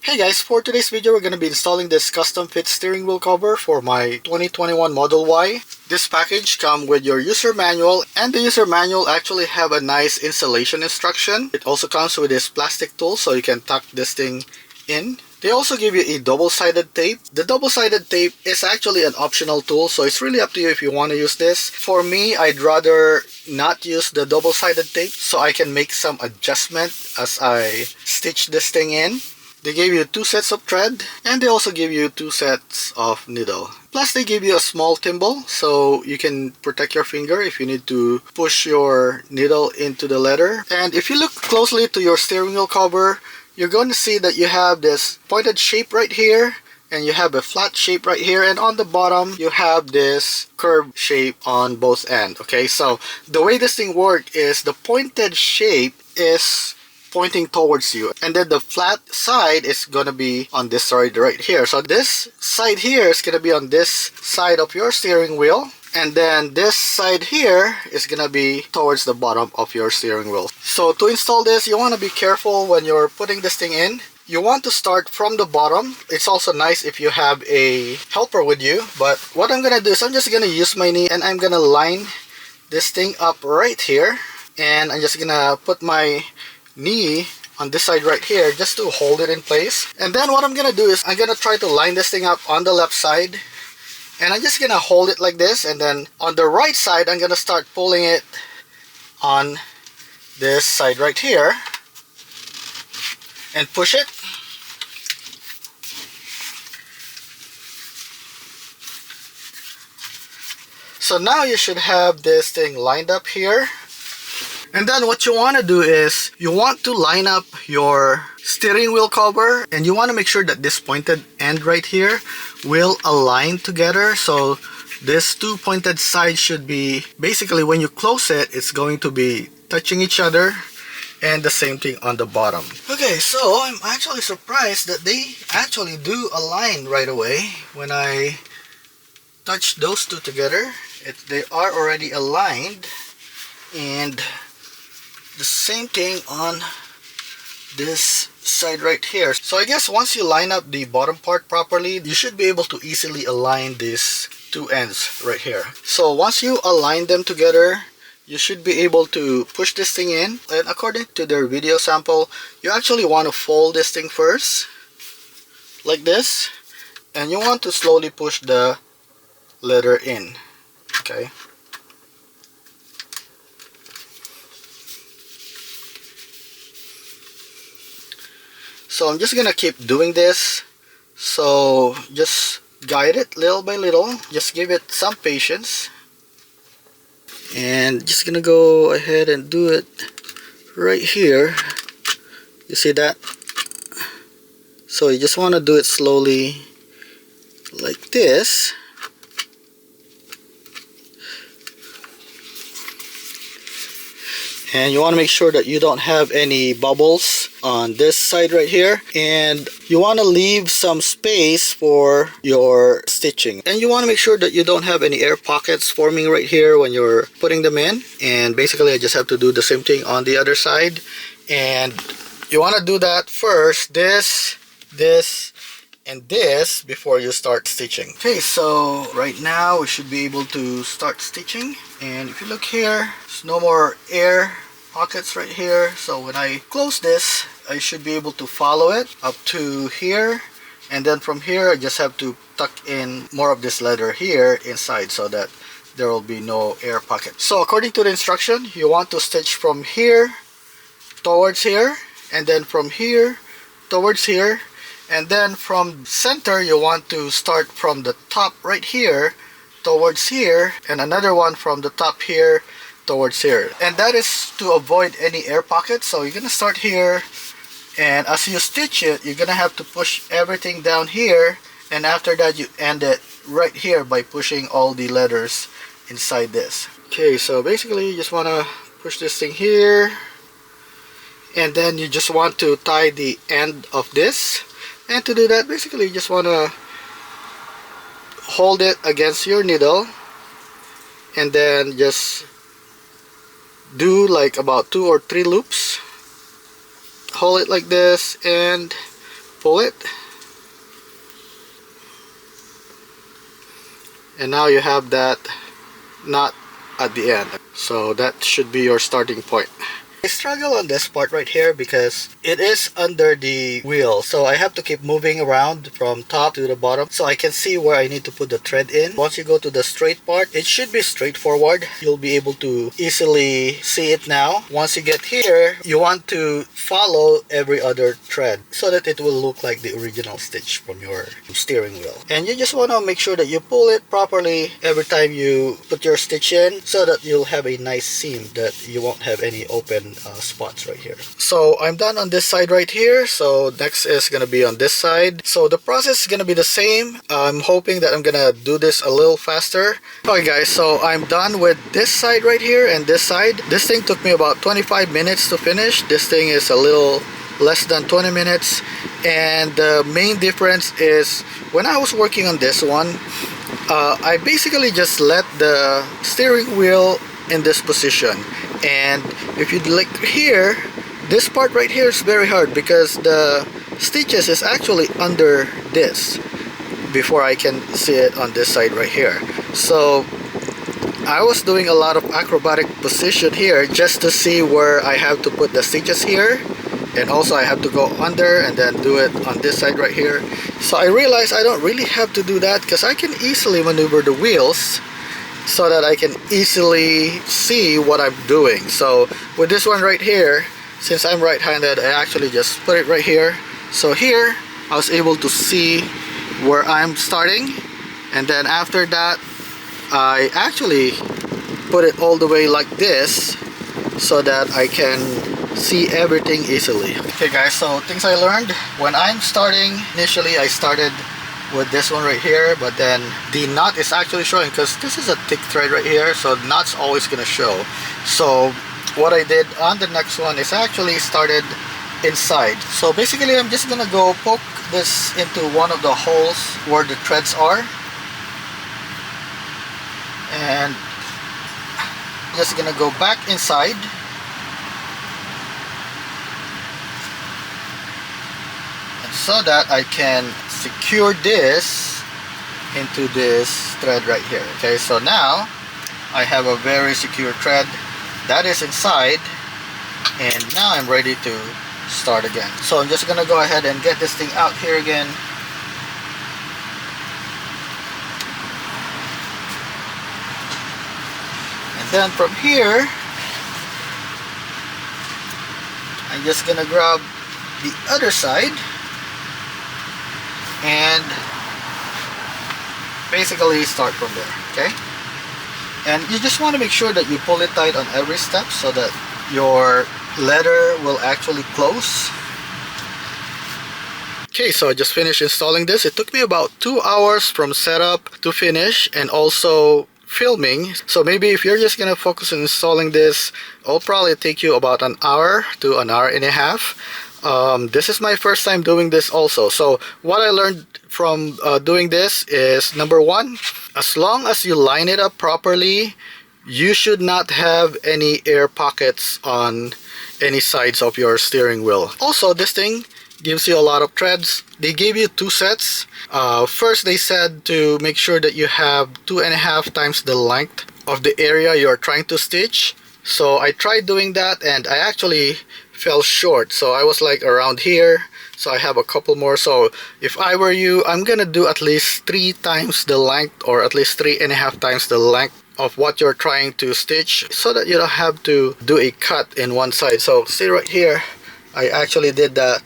Hey guys, for today's video we're going to be installing this custom fit steering wheel cover for my 2021 Model Y. This package comes with your user manual, and the user manual actually have a nice installation instruction. It also comes with this plastic tool so you can tuck this thing in. They also give you a double-sided tape. The double-sided tape is actually an optional tool, so it's really up to you if you want to use this. For me, I'd rather not use the double-sided tape so I can make some adjustment as I stitch this thing in. They gave you 2 sets of thread, and they also give you 2 sets of needle. Plus they give you a small thimble so you can protect your finger if you need to push your needle into the leather. And if you look closely to your steering wheel cover, you're going to see that you have this pointed shape right here, and you have a flat shape right here, and on the bottom you have this curved shape on both ends. Okay, so the way this thing works is the pointed shape is pointing towards you, and then the flat side is gonna be on this side right here. So this side here is gonna be on this side of your steering wheel, and then this side here is gonna be towards the bottom of your steering wheel. So to install this, you want to be careful when you're putting this thing in. You want to start from the bottom. It's also nice if you have a helper with you, but what I'm gonna do is I'm just gonna use my knee and I'm gonna line this thing up right here, and I'm just gonna put my knee on this side right here just to hold it in place. And then what I'm gonna do is I'm gonna try to line this thing up on the left side, and I'm just gonna hold it like this, and then on the right side I'm gonna start pulling it on this side right here and push it. So now you should have this thing lined up here. And then what you want to do is you want to line up your steering wheel cover, and you want to make sure that this pointed end right here will align together. So this 2 pointed sides should be, basically when you close it, it's going to be touching each other, and the same thing on the bottom. Okay, so I'm actually surprised that they actually do align right away. When I touch those two together, they are already aligned, and the same thing on this side right here. So I guess once you line up the bottom part properly, you should be able to easily align these 2 ends right here. So once you align them together, you should be able to push this thing in. And according to their video sample, you actually want to fold this thing first like this, and you want to slowly push the leather in. Okay, so I'm just gonna keep doing this. So just guide it little by little, just give it some patience, and just gonna go ahead and do it right here. You see that? So you just want to do it slowly like this. And you want to make sure that you don't have any bubbles on this side right here, and you want to leave some space for your stitching, and you want to make sure that you don't have any air pockets forming right here when you're putting them in. And basically I just have to do the same thing on the other side, and you want to do that first, this, and this, before you start stitching. Okay, so right now we should be able to start stitching, and if you look here, there's no more air pockets right here. So when I close this, I should be able to follow it up to here, and then from here I just have to tuck in more of this leather here inside so that there will be no air pocket. So according to the instruction, you want to stitch from here towards here, and then from here towards here, and then from center you want to start from the top right here towards here, and another one from the top here towards here. And that is to avoid any air pockets. So you're gonna start here, and as you stitch it, you're gonna have to push everything down here, and after that you end it right here by pushing all the letters inside this. Okay, so basically you just want to push this thing here, and then you just want to tie the end of this. And to do that, basically you just want to hold it against your needle, and then just do like about 2 or 3 loops. Hold it like this and pull it. And now you have that knot at the end. So that should be your starting point. I struggle on this part right here because it is under the wheel, so I have to keep moving around from top to the bottom so I can see where I need to put the thread in. Once you go to the straight part, it should be straightforward. You'll be able to easily see it now. Once you get here, you want to follow every other thread so that it will look like the original stitch from your steering wheel. And you just want to make sure that you pull it properly every time you put your stitch in so that you'll have a nice seam, that you won't have any open spots right here. So I'm done on this side right here, so next is gonna be on this side. So the process is gonna be the same. I'm hoping that I'm gonna do this a little faster. Okay guys, so I'm done with this side right here and this side. This thing took me about 25 minutes to finish. This thing is a little less than 20 minutes, and the main difference is when I was working on this one, I basically just let the steering wheel in this position, and if you look here, this part right here is very hard because the stitches is actually under this before I can see it on this side right here. So I was doing a lot of acrobatic position here just to see where I have to put the stitches here, and also I have to go under and then do it on this side right here. So I realized I don't really have to do that because I can easily maneuver the wheels so that I can easily see what I'm doing. So with this one right here, since I'm right-handed, I actually just put it right here. So here I was able to see where I'm starting, and then after that I actually put it all the way like this so that I can see everything easily. Okay guys, so things I learned when I'm starting. Initially I started with this one right here, but then the knot is actually showing because this is a thick thread right here, so the knot's always gonna show. So what I did on the next one is actually started inside. So basically I'm just gonna go poke this into one of the holes where the threads are, and just gonna go back inside so that I can secure this into this thread right here. Okay, so now I have a very secure thread that is inside, and now I'm ready to start again. So I'm just gonna go ahead and get this thing out here again. And then from here I'm just gonna grab the other side and basically start from there. Okay, and you just want to make sure that you pull it tight on every step so that your leather will actually close. Okay, so I just finished installing this. It took me about 2 hours from setup to finish, and also filming. So maybe if you're just gonna focus on installing this, it'll probably take you about an hour to an hour and a half. This is my first time doing this also. So what I learned from doing this is, number one, as long as you line it up properly, you should not have any air pockets on any sides of your steering wheel. Also, this thing gives you a lot of threads. They gave you 2 sets. First, they said to make sure that you have 2.5 times the length of the area you're trying to stitch. So I tried doing that and I actually fell short. So I was like around here. So I have a couple more. So if I were you, I'm gonna do at least 3 times the length, or at least 3.5 times the length of what you're trying to stitch, so that you don't have to do a cut in one side. So see right here, I actually did that.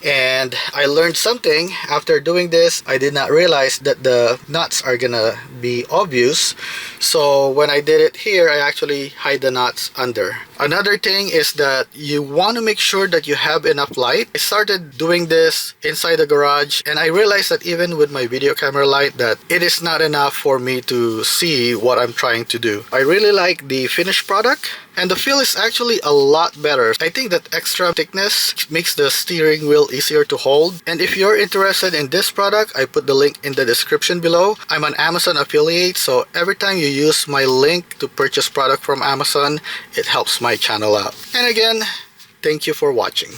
And I learned something after doing this. I did not realize that the knots are gonna be obvious. So when I did it here, I actually hide the knots under. Another thing is that you want to make sure that you have enough light. I started doing this inside the garage, and I realized that even with my video camera light, that it is not enough for me to see what I'm trying to do. I really like the finished product, and the feel is actually a lot better. I think that extra thickness makes the steering wheel easier to hold. And if you're interested in this product, I put the link in the description below. I'm an Amazon affiliate, so every time you use my link to purchase product from Amazon, it helps my channel out. And again, thank you for watching.